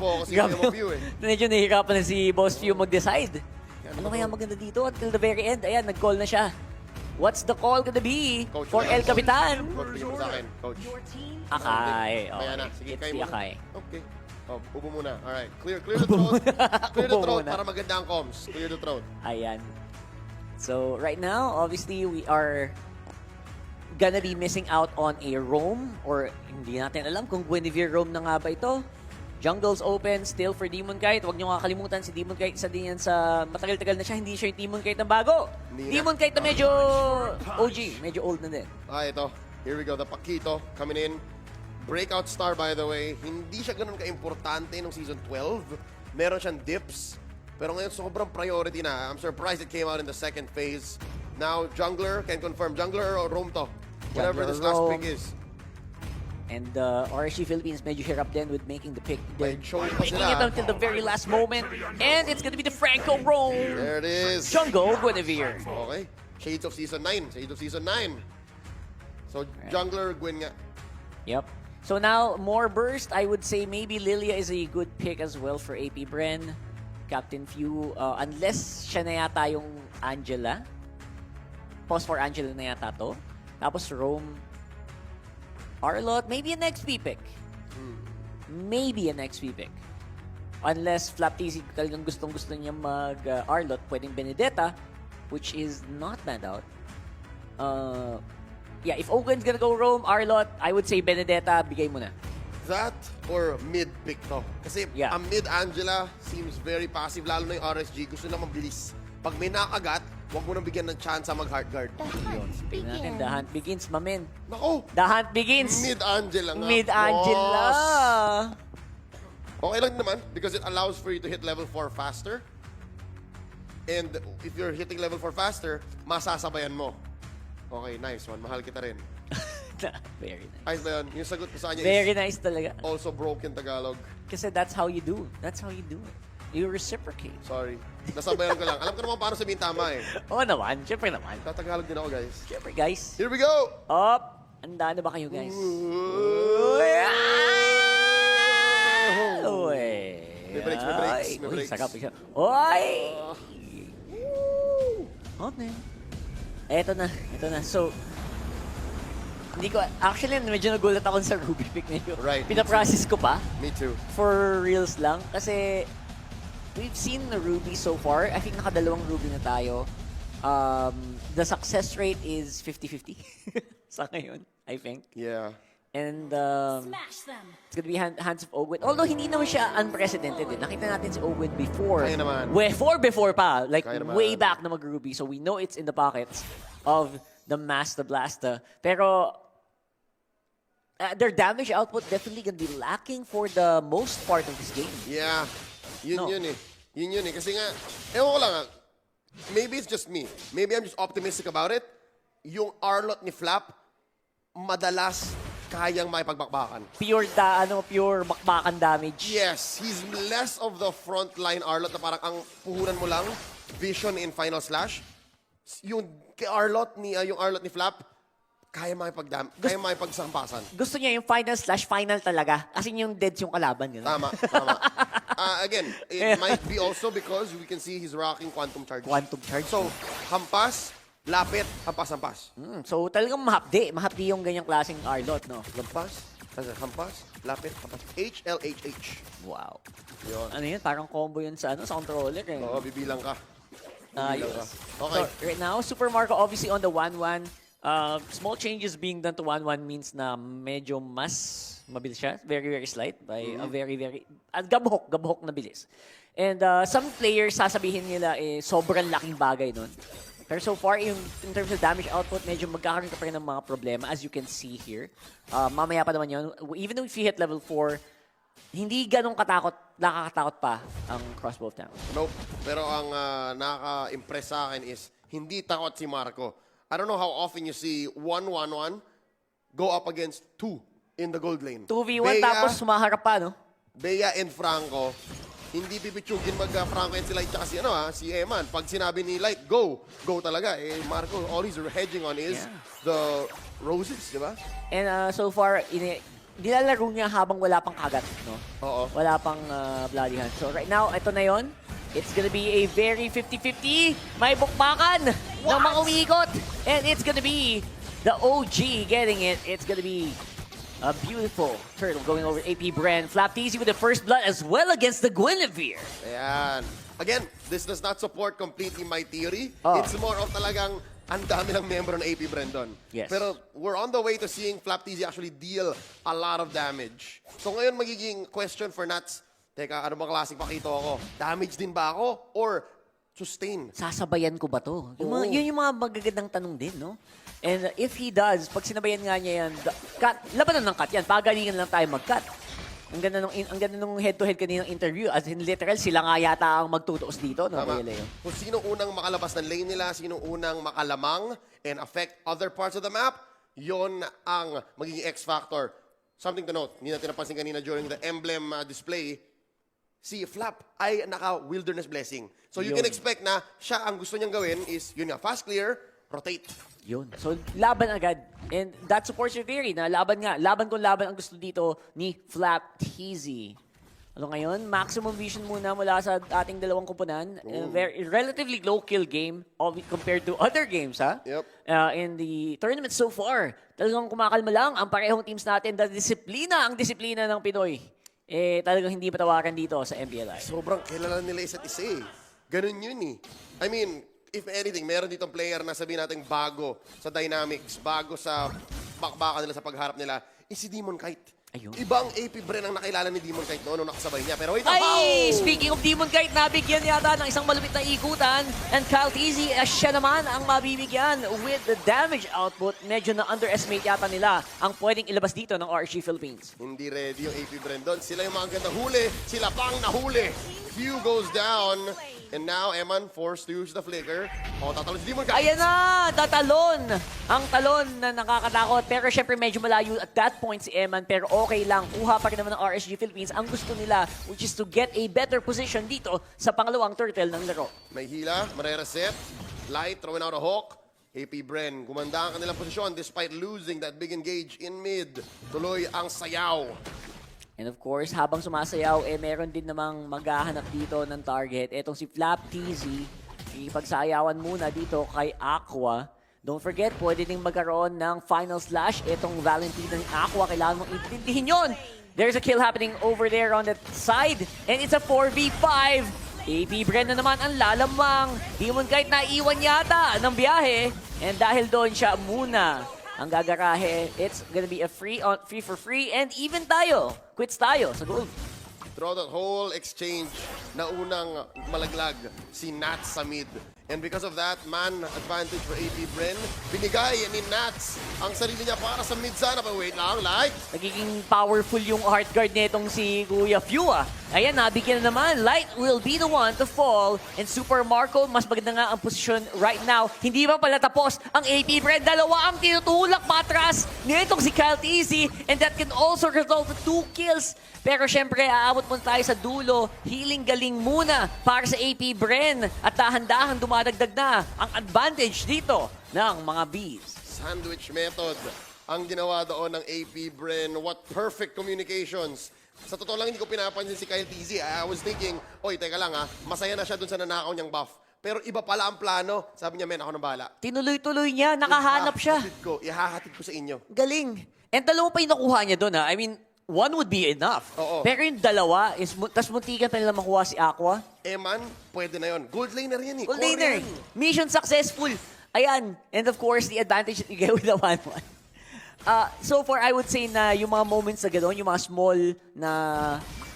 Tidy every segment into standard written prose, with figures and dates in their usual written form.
po kasi yung view eh. Medyo nahihirapan na si Boss Few mag-decide. Ano kaya maganda dito until the very end? Ayan, nag-call na siya. What's the call gonna be Coach, for El Capitan? Coach, bigyan mo sa akin. Coach. Akay. Kaya na. Sige, It's kayo the muna. Akay. Okay. Upo muna. Alright. Clear the throat. Clear the Upo throat muna. para maganda ang comms. Clear the throat. Ayan. So, right now, obviously, we are gonna be missing out on a roam or hindi natin alam kung Guinevere roam na nga ba ito. Jungle's open still for Demon Kite. Huwag niyo kakalimutan si Demon Kite. Isa din yan sa matagal-tagal na siya. Hindi siya yung Demon Kite na bago. Demon Kite na medyo OG. Medyo old na din. Ito. Here we go. The Paquito coming in. Breakout star, by the way. Hindi siya ganun ka-importante nung Season 12. Meron siyang dips. Pero ngayon, sobrang priority na. I'm surprised it came out in the second phase. Now, jungler. Can confirm. Jungler or roam to. Whatever this last pick is. And RSG Philippines medyo hirap din with making the pick. They're Making it until the very last moment. And it's gonna be the Franco roam. There it is. Jungle Guinevere. Okay. Shades of Season 9. Shades of Season 9. So, jungler, Gwyn nga. Yep. So now, more burst. I would say maybe Lilia is a good pick as well for Apbr. Captain Few. Unless siya na yata yung Angela. Pause for Angela na yata to. Tapos roam. Arlot, maybe an XP pick. Maybe an XP pick. Unless Flap TC talagang gustong-gusto niya mag-Arlot, pwedeng Benedetta, which is not bad out. Yeah, if Ogun's gonna go roam, Arlot, I would say Benedetta, bigay mo na. That or mid pick to. Kasi Yeah. ang mid Angela seems very passive, lalo na yung RSG. Gusto na mabilis. Pag may nakagat, huwag mo nang bigyan ng chance sa mag-heart guard. Tingnan natin, the hunt begins, mamin. Nako! The hunt begins. Mid Angela nga. Mid Angela. Boss. Okay lang naman because it allows for you to hit level 4 faster. And if you're hitting level 4 faster, masasabayan mo. Okay, nice one. Mahal kita rin. Very nice. Ayos ba yun? Yung sagot ko sa kanya Very is nice talaga. also broken Tagalog. Kasi that's how you do. That's how you do it. You reciprocate. Sorry. Nasabayan ko lang. Alam ko naman paano sabihin tama eh. Oo naman. Siyempre naman. Tatagalog din ako, guys. Siyempre, guys. Here we go! Up. Handa na ba kayo, guys? Uy. May breaks, may breaks, may Uy, breaks. sarap siya. Uy! Okay. Eto na. So, hindi ko, actually, medyo nagulat ako sa Ruby pick medyo. Right. Pinaprocess ko pa. Me too. For reals lang. Kasi, we've seen the Ruby so far. I think nakadalawang Ruby na tayo. The success rate is 50-50 sa ngayon, I think. Yeah. And it's gonna be hands of Ogwin. Although hindi naman siya unprecedented. Nakita natin si Ogwin before. Kaya naman. Before pa. Like Kaya naman. way back na mag-Ruby. So we know it's in the pockets of the Master Blaster. Pero their damage output definitely gonna be lacking for the most part of this game. Yeah. Yun eh. Yun eh. Kasi nga, ewan ko lang maybe it's just me. Maybe I'm just optimistic about it. Yung Arlot ni Flap, madalas kayang maipagbakbakan. Pure bakbakan damage. Yes, he's less of the frontline Arlot na parang ang puhunan mo lang, vision in final slash. Yung kay Arlot yung Arlot ni Flap, kaya makipagsampasan. Gusto niya yung final talaga. Kasi yung deads yung kalaban. Yun. Tama. Again, it might be also because we can see he's rocking Quantum Charge. Quantum Charge. So, hampas, lapit, hampas. So talagang mahapdi yung ganyang klaseng Arlot, no? Hampas, lapit, hampas. HLHH. Wow. Yun. Ano yun? Parang combo yun sa controller eh. Oo, bibilang ka. Yes. Okay. So, right now, Super Marco obviously on the 1-1. Small changes being done to 1-1 means na medyo mas mabilis siya. Very, very slight by a very, very... gabhok na bilis. And some players, sasabihin nila sobrang laking bagay nun. Pero so far, in terms of damage output, medyo magkakaroon ka pa rin ng mga problema, as you can see here. Mamaya pa naman yun. Even if you hit level 4, hindi ganong nakakatakot pa ang crossbow town. Nope. Pero ang nakaka-impress sa akin is hindi takot si Marco. I don't know how often you see 1-1-1 go up against 2 in the gold lane. 2v1 tapos sumaharap pa, no? Bea and Franco, hindi pipitsugin mag-Franco and si Light tsaka si Eman. Pag sinabi ni Light, go talaga. Marco, all he's hedging on is the roses, di ba? And so far, nilalaro niya habang wala pang kagat, no? Oo. Wala pang bloody hand. So right now, ito na yon. It's gonna be a very 50-50. May bukbakan ng mga umiikot. And it's gonna be the OG getting it. It's gonna be a beautiful turtle going over AP Bren. Flap easy with the first blood as well against the Guinevere. Ayan. Again, this does not support completely my theory. Oh. It's more of talagang ang dami ng membro ng AP Brandon. Yes. Pero we're on the way to seeing Flap TZ actually deal a lot of damage. So ngayon magiging question for Nats, teka, ano bang klaseng pakito ako? Damage din ba ako? Or sustain? Sasabayan ko ba to? Oo. Yun yung mga magagandang tanong din, no? And if he does, pag sinabayan nga niya yan, labanan ng cut yan. Pagalingan lang tayo mag-cut. Ang ganda nung head-to-head kaninang interview. As in, literal, sila nga yata ang magtutuos dito, no? Tama. Kuya Leo? Kung sino unang makalabas ng lane nila, sino unang makalamang and affect other parts of the map, yon ang magiging X-factor. Something to note, hindi natin napansin kanina during the emblem display, si Flap ay naka-wilderness blessing. So you Yun. can expect na siya ang gusto niyang gawin is, yun nga, fast clear, rotate. Yun. So, laban agad. And that supports your theory na laban nga. Laban kung laban ang gusto dito ni Flap TZ. Ano ngayon? Maximum vision muna mula sa ating dalawang kumpunan. Very relatively low kill game compared to other games, ha? Yep. In the tournament so far. Talagang kumakalma lang ang parehong teams natin. Ang disiplina ng Pinoy. Talagang hindi matawaran dito sa MPLI. Sobrang kilala nila isa't isa eh. Ganun yun eh. I mean, if anything, meron ditong player na sabihin natin bago sa dynamics, bago sa bakbakan nila, sa pagharap nila, is si Demon Kite. Ayun. Ibang AP Bren ang nakilala ni Demon Kite noon nung nakasabay niya. Pero wait, Ay! Speaking of Demon Kite, nabigyan yata ng isang malupit na ikutan. And Kyle TZ, siya naman ang mabibigyan with the damage output. Medyo na-underestimate yata nila ang pwedeng ilabas dito ng RSG Philippines. hindi ready yung AP Bren doon. Sila yung mga ganda huli. Sila pang nahuli. Few goes down. And now, Eman forced to use the flicker. O, tatalon si Demon Kite. Ayan na! Tatalon! Ang talon na nakakatakot. Pero syempre medyo malayo at that point si Eman. Pero okay lang. Kuha pa rin naman ng RSG Philippines. Ang gusto nila, which is to get a better position dito sa pangalawang turtle ng laro. May hila, mare-reset. Light, throwing out a hawk. AP Bren, gumanda ang kanilang posisyon despite losing that big engage in mid. Tuloy ang sayaw. And of course, habang sumasayaw, meron din namang maghahanap dito ng target. Etong si Flap TZ, ipagsayawan muna dito kay Aqua. Don't forget, pwede ding magkaroon ng final slash. Etong Valentina ng Aqua, kailangan mong intindihin yun. There's a kill happening over there on that side. And it's a 4v5. AP Bren na naman ang lalamang. Demon Kite na iwan yata ng biyahe. And dahil doon siya muna ang gagarahe, it's gonna be a free for free, and even tayo, quits tayo sa gold. Throughout that whole exchange na unang malaglag si Nats sa mid. And because of that, man advantage for AP Bren. Binigay ni Nats ang sarili niya para sa mid sana. But wait lang, Light. Nagiging powerful yung heart guard nitong si Kuya Fua. Ayan, nabigyan na naman. Light will be the one to fall. And Super Marco, mas maganda nga ang posisyon right now. Hindi pa pala tapos ang AP Bren. Dalawa ang tinutulak patras nitong si Kyle TZ. And that can also result to 2 kills. Pero syempre, aabot muna tayo sa dulo. Healing galing muna para sa AP Bren. At dahan-dahan dumadagdag na ang advantage dito ng mga Bees. Sandwich method ang ginawa doon ng AP Bren. What perfect communications. Sa totoo lang, hindi ko pinapansin si Kyle TZ. I was thinking, oy, teka lang ha, masaya na siya dun sa nanakaw niyang buff. Pero iba pala ang plano. Sabi niya, men, ako nang bahala. Tinuloy-tuloy niya, nakahanap siya. Ihahatid ko sa inyo. Galing. And dalawa pa yung nakuha niya doon, ha? I mean, one would be enough. Oo. Pero yung dalawa, tas muntikan pa nila makuha si Aqua. Eman, pwede na yon. Gold laner yan eh. Gold Core laner. yan. Mission successful. Ayan. And of course, the advantage that you get with the 1-1. So far, I would say na yung mga moments na gano'n, yung mga small na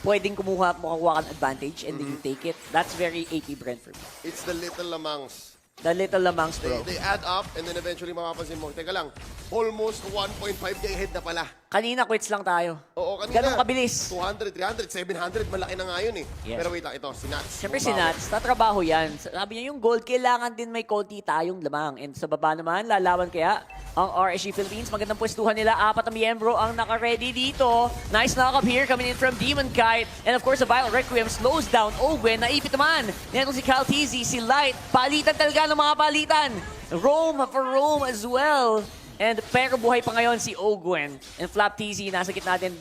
pwedeng makakuha kang advantage and then you take it, that's very AP Brent for me. It's the little lamangs. The little lamangs, bro. They add up and then eventually mapapansin mo, teka lang, almost 1.5k ahead na pala. Kanina, quits lang tayo. Oo, kanina. Ganun kabilis. 200, 300, 700, malaki na nga yun eh. Yes. Pero wait lang, ito, si Nats. Siyempre si Nats, tatrabaho yan. Sabi niya yung gold, kailangan din may konti tayong lamang. And sa baba naman, lalaban kaya ang RSG Philippines. Magandang pwestuhan nila. 4 na miyembro ang naka-ready dito. Nice knock up here coming in from Demon Kite. And of course, the Vile Requiem slows down Owen. Naipit naman. Yan si Kyle TZ, si Light. Palitan talaga ng mga palitan. Rome for Rome as well. And pero buhay pa ngayon si Ogwen. And Flap TZ nasa gitna din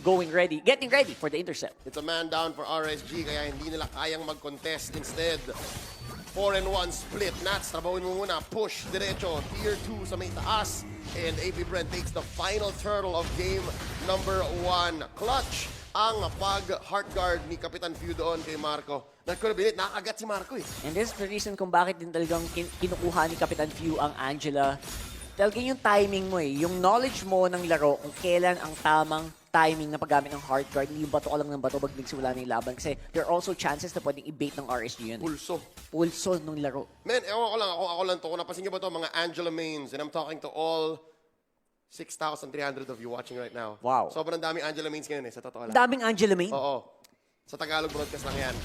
getting ready for the intercept. It's a man down for RSG, kaya hindi nila kayang mag-contest. Instead, 4-1 split. Nats, trabawin mo muna. Push, diretso. Tier 2 sa may taas. And Apbr takes the final turtle of game number 1. Clutch ang pag-heart guard ni Kapitan Few doon kay Marco. Nagkulabilit, nakagat si Marco eh. And this is the reason kung bakit din talagang kinukuha ni Kapitan Few ang Angela. Talagang yung timing mo eh. Yung knowledge mo ng laro kung kailan ang tamang timing na paggamit ng hard guard. Hindi yung bato ka lang ng bato pag nagsimula na yung laban. Kasi there are also chances na pwedeng i-bait ng RSG yun. Pulso. Pulso ng laro. Men, ewan ko lang. Ako lang to. Kung napansin niyo ba to, mga Angela mains. And I'm talking to all 6,300 of you watching right now. Wow. Sobrang daming Angela mains ngayon eh. Sa totoo lang. Daming Angela main? Oo. Sa Tagalog broadcast lang yan.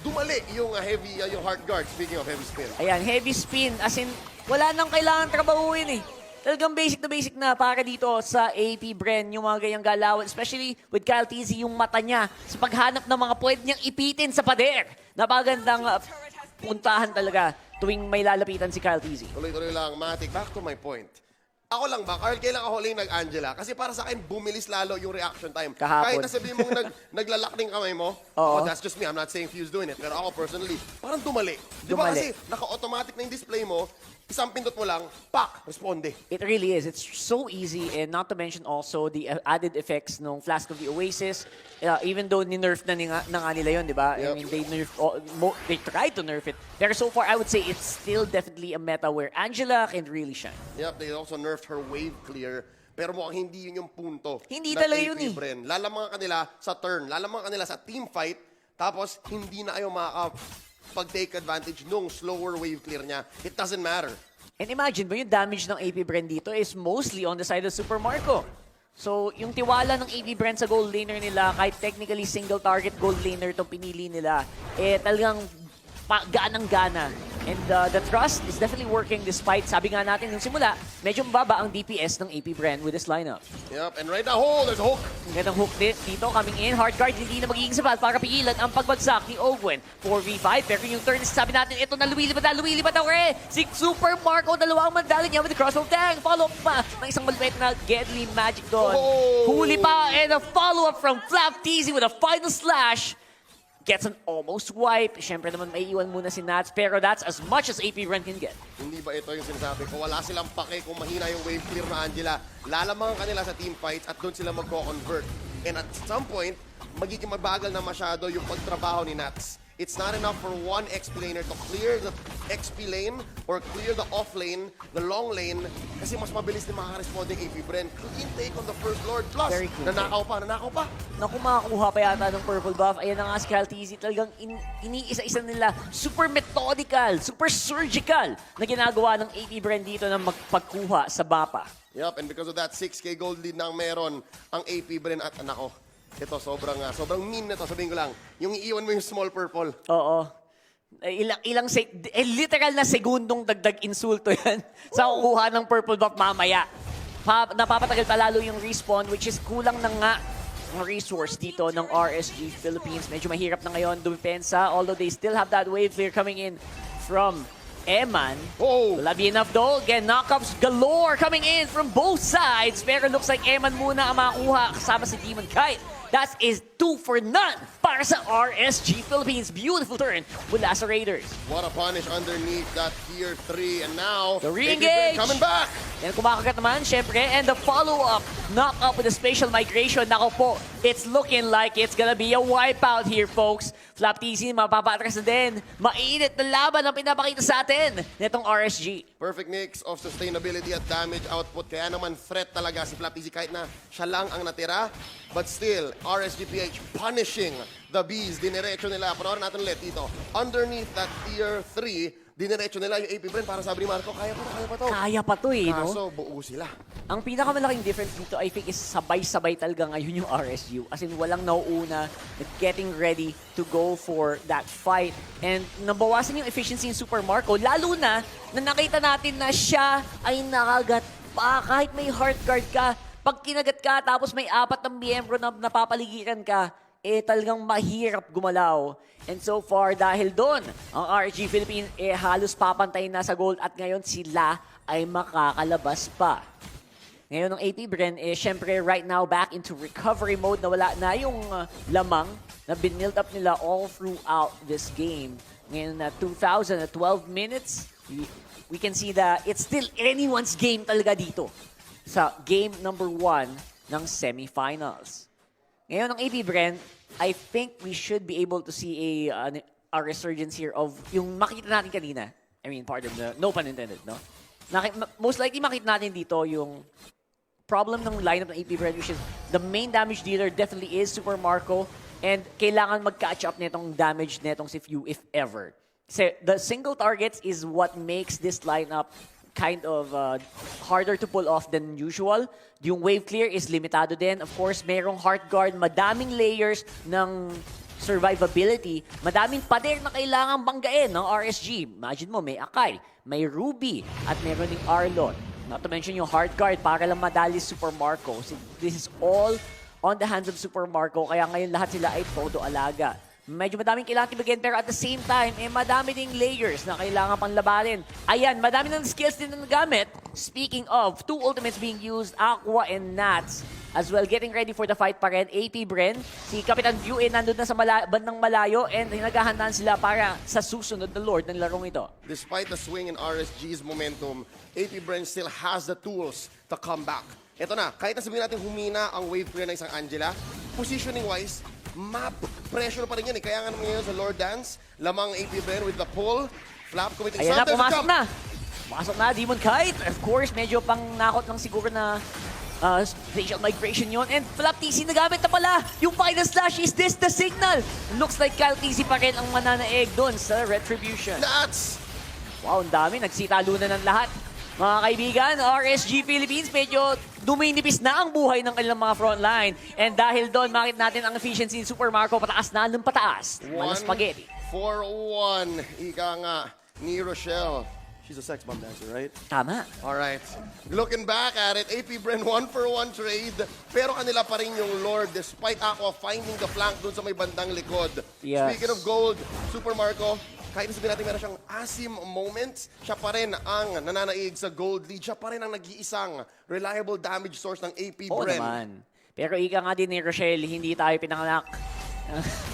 Dumali yung heavy, yung hard guard. Speaking of heavy spin. Ayan, heavy spin. As in, wala nang kailangan trabahuin eh. Talagang basic na para dito sa Apbr, yung mga ganyang galawan. Especially with Kyle TZ, yung mata niya sa paghanap ng mga pwede niyang ipitin sa pader. Napagandang puntahan talaga tuwing may lalapitan si Kyle TZ. Tuloy-tuloy lang, Matic. Back to my point. Ako lang ba, Carl, kailan ako huling nag-Angela? Kasi para sa akin, bumilis lalo yung reaction time. Kahapon. Kahit na sabihin mong naglalak ng kamay mo, Oo. oh, that's just me. I'm not saying Fuse doing it. Pero ako personally, parang dumali. Di ba Dumali. kasi naka-automatic na yung display mo, isang pindot mo lang, pak, responde. It really is. It's so easy, and not to mention also the added effects ng Flask of the Oasis. Even though ni-nerf na nga nila yun, di ba? Yep. I mean, they tried to nerf it. Pero so far, I would say it's still definitely a meta where Angela can really shine. Yep, they also nerfed her wave clear. Pero mukhang hindi yun yung punto. Hindi ng talaga yun Apbr. Lalamang kanila sa turn, lalamang kanila sa team fight, tapos hindi na ayaw makakapag-take advantage nung slower wave clear niya. It doesn't matter. And imagine mo, yung damage ng Apbr dito is mostly on the side of Super Marco. So, yung tiwala ng Apbr sa gold laner nila, kahit technically single target gold laner itong pinili nila, eh talagang ganang-gana. And the trust is definitely working despite, sabi nga natin nung simula, medyo mababa ang DPS ng Apbr with this lineup. Yep, and right now, there's a hook. Ang gandang hook dito, coming in. Hard guard, hindi na magiging sapat para pigilan ang pagbagsak ni Ogwen. 4v5, pero yung turn, sabi natin, ito na lumilipad ako eh. Si Super Marco, dalawang mandala niya with the crossbow tank. Follow up pa ng isang malupit na Deadly Magic doon. Oh! Huli pa, and a follow-up from Flap TZ with a final slash. Gets an almost wipe. Siyempre naman may iwan muna si Nats, pero that's as much as Apbr can get. Hindi ba ito yung sinasabi ko? Wala silang pake kung mahina yung wave clear na Angela. Lalamang kanila sa team fights at doon sila magko-convert. And at some point, magiging mabagal na masyado yung pagtrabaho ni Nats. It's not enough for one XP laner to clear the XP lane or clear the off lane, the long lane, kasi mas mabilis din makaka-respond yung Apbr. Clean take on the first lord. Plus, Very clean nanakaw pa. Naku, makakuha pa yata ng purple buff. Ayan na nga si Kyle TZ. Talagang iniisa-isa nila. Super methodical, super surgical na ginagawa ng Apbr dito na magpagkuha sa mapa. Yup, and because of that 6K gold lead na meron ang Apbr at nako. Ito, sobrang mean na to. Sabihin ko lang, yung iiwan mo yung small purple. Oo. Literal na segundong dagdag insulto yan sa kukuha ng purple buff mamaya. Napapatagal pa lalo yung respawn, which is kulang na nga ang resource dito ng RSG Philippines. Medyo mahirap na ngayon dumipensa, although they still have that wave clear coming in from Eman. Oh! Will that be enough though? Again, knockups galore coming in from both sides. Pero looks like Eman muna ang makakuha kasama si Demon Kite. That is 2 for none para sa RSG Philippines. Beautiful turn mula sa Raiders. What a punish underneath that tier 3. And now, The re-engage. coming back. Yan kumakagat naman, syempre. And the follow-up, knock up with a spatial migration. Nako po, it's looking like it's gonna be a wipeout here, folks. Flap TZ, mapapatras na din. Mainit na laban ang pinapakita sa atin nitong RSG. Perfect mix of sustainability at damage output. Kaya naman threat talaga si Flap TZ kahit na siya lang ang natira. But still, RSGPH punishing the bees. Dinerecho nila. Panoorin natin ulit dito. Underneath that tier 3, dinerecho nila yung Apbr. Para sabi ni Marco, kaya pa to. Kaya pa to eh, no? Kaso, buo sila. Ang pinakamalaking difference dito, I think, is sabay-sabay talaga ngayon yung RSU. As in, walang nauuna at getting ready to go for that fight. And nabawasan yung efficiency ng Super Marco, lalo na nakita natin na siya ay nakagat pa. Kahit may heart guard ka, pag kinagat ka, tapos may 4 na miyembro na napapaligiran ka, eh talagang mahirap gumalaw. And so far, dahil doon, ang RSG Philippines halos papantayin na sa gold at ngayon sila ay makakalabas pa. Ngayon ng Apbr, syempre right now back into recovery mode na wala na yung lamang na binild up nila all throughout this game. Ngayon na 2,000 at 12 minutes, we can see that it's still anyone's game talaga dito sa game number 1 ng semifinals. Ngayon ng Apbr, I think we should be able to see a resurgence here of yung makita natin kanina. I mean, pardon the, no pun intended, no? Most likely makita natin dito yung problem ng lineup ng Apbr, which is the main damage dealer definitely is Super Marco, and kailangan mag-catch up netong damage netong si Few if ever. Kasi the single targets is what makes this lineup kind of harder to pull off than usual. Yung wave clear is limitado din. Of course, merong heart guard, madaming layers ng survivability, madaming pader na kailangan banggain ng RSG. Imagine mo, may Akai, may Ruby, at meron ding Arlon. Not to mention yung heart guard para lang madali Super Marco. So this is all on the hands of Super Marco, kaya ngayon lahat sila ay todo alaga. Medyo madaming kailangan tibagin, pero at the same time, madami ding layers na kailangan pang labanin. Ayan, madami ng skills din na nagamit. Speaking of, 2 ultimates being used, Aqua and Nats, as well getting ready for the fight pa rin. Apbr, si Kapitan View nandun na sa bandang malayo, and naghahandaan sila para sa susunod na Lord ng larong ito. Despite the swing in RSG's momentum, Apbr still has the tools to come back. Ito na, kahit na sabihin natin humina ang wave clear ng isang Angela, positioning-wise, map pressure pa rin yan. Kaya nga naman ngayon sa Lord Dance, lamang Apbr with the pull, Flap committing ayan na, something. pumasok na. Pumasok na, Demon Kite. Of course, medyo pang nakot lang siguro na spatial migration yon. And Flap TC nagamit na pala. Yung final slash, is this the signal? Looks like Kyle TC pa rin ang mananaeg doon sa Retribution. Nuts! Wow, ang dami. Nagsitalo na ng lahat. Mga kaibigan, RSG Philippines, medyo duminipis na ang buhay ng kanilang mga frontline. And dahil doon, makita natin ang efficiency ni Super Marco, pataas na ng pataas. Malas spaghetti. 4-1. Ika nga ni Rochelle. She's a sex bomb dancer, right? Tama. Alright. Looking back at it, Apbr 1-for-1 trade. Pero kanila pa rin yung Lord despite Aqua finding the flank dun sa may bandang likod. Yes. Speaking of gold, Super Marco, kahit sabihin natin meron siyang asim moments, siya pa rin ang nananaig sa gold lead. Siya pa rin ang nag-iisang reliable damage source ng Apbr. Oo naman. Pero ika nga din ni Rochelle, hindi tayo pinanganak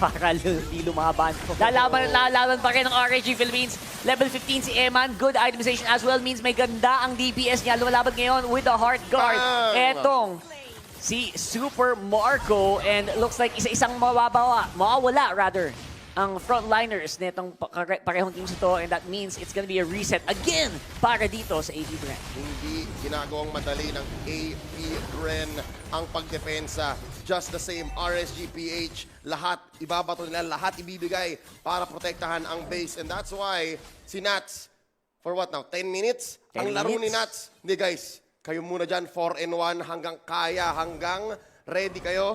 para di lumaban. Lalaban pa rin ng RSG Philippines. Level 15 si Eman. Good itemization as well means may ganda ang DPS niya. Lumalaban ngayon with the heart guard. Etong si Super Marco, and looks like isa-isang mawawala rather ang frontliners nitong parehong teams ito, and that means it's gonna be a reset again para dito sa Apbr. Hindi ginagawang madali ng Apbr ang pagdepensa. Just the same, RSG PH, lahat ibabato nila, lahat ibibigay para protektahan ang base. And that's why si Nats, for what now, 10 minutes? 10 ang laro ni minutes. Nats, hindi guys, kayo muna dyan, 4-1 hanggang kaya, hanggang ready kayo,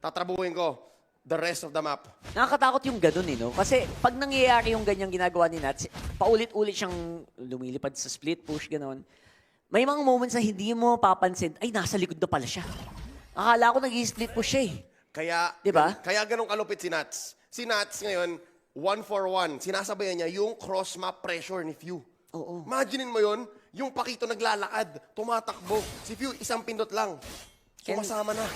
tatrabuhin ko the rest of the map. Nakakatakot yung ganun no? Kasi pag nangyayari yung ganyang ginagawa ni Nats, paulit-ulit siyang lumilipad sa split push, ganun. May mga moments na hindi mo papansin, ay nasa likod na pala siya. Akala ko nag-i-split push siya Kaya, diba? Kaya ganun kalupit si Nats. Si Nats ngayon, 1-for-1, sinasabayan niya yung cross-map pressure ni Few. Oo. Imaginein mo yun, yung Pakito naglalakad, tumatakbo. Si Few, isang pindot lang. Sumasama na.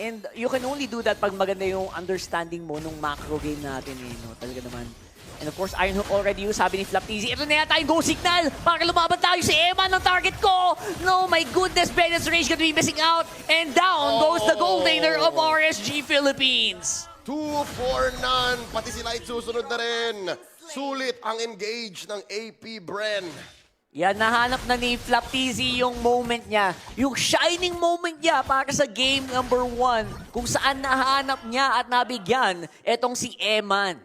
And you can only do that pag maganda yung understanding mo nung macro game natin no? Talaga naman. And of course, Iron Hook already used, sabi ni Flap TZ. Ito na yata yung go signal para lumaban tayo si Emma ng target ko. No, my goodness, Bennett's Rage gonna be missing out. And down goes the gold laner of RSG Philippines. 2-4-none. Pati sila ay susunod na rin. Sulit ang engage ng Apbr. Yan, nahanap na ni Flap TZ yung moment niya. Yung shining moment niya para sa game number 1. Kung saan nahanap niya at nabigyan etong si Eman.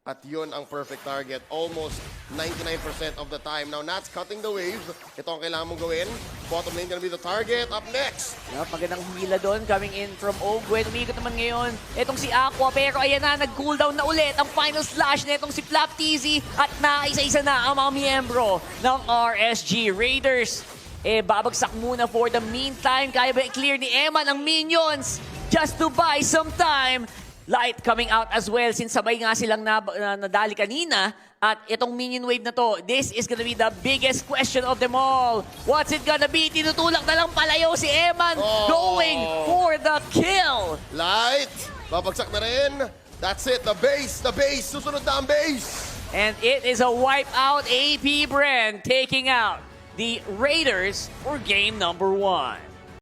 At yun ang perfect target. Almost 99% of the time. Now, Nats cutting the wave. Ito ang kailangan mong gawin. Bottom lane gonna be the target. Up next. Yup, magandang humila doon. Coming in from Ogwen. Umigot naman ngayon etong si Aqua. Pero ayan na, nag-cooldown na ulit ang final slash na itong si Flap TZ. At naisa-isa na ang mga miyembro ng RSG Raiders. Babagsak muna for the meantime. Kaya ba i-clear ni Eman ang minions just to buy some time? Light coming out as well since sabay nga silang nadali kanina. At itong minion wave na to, this is gonna be the biggest question of them all. What's it gonna be? Tinutulak na lang palayo si Eman going for the kill. Light, babagsak na rin. That's it, the base, susunod na ang base. And it is a wipeout. Apbr taking out the Raiders for game number 1.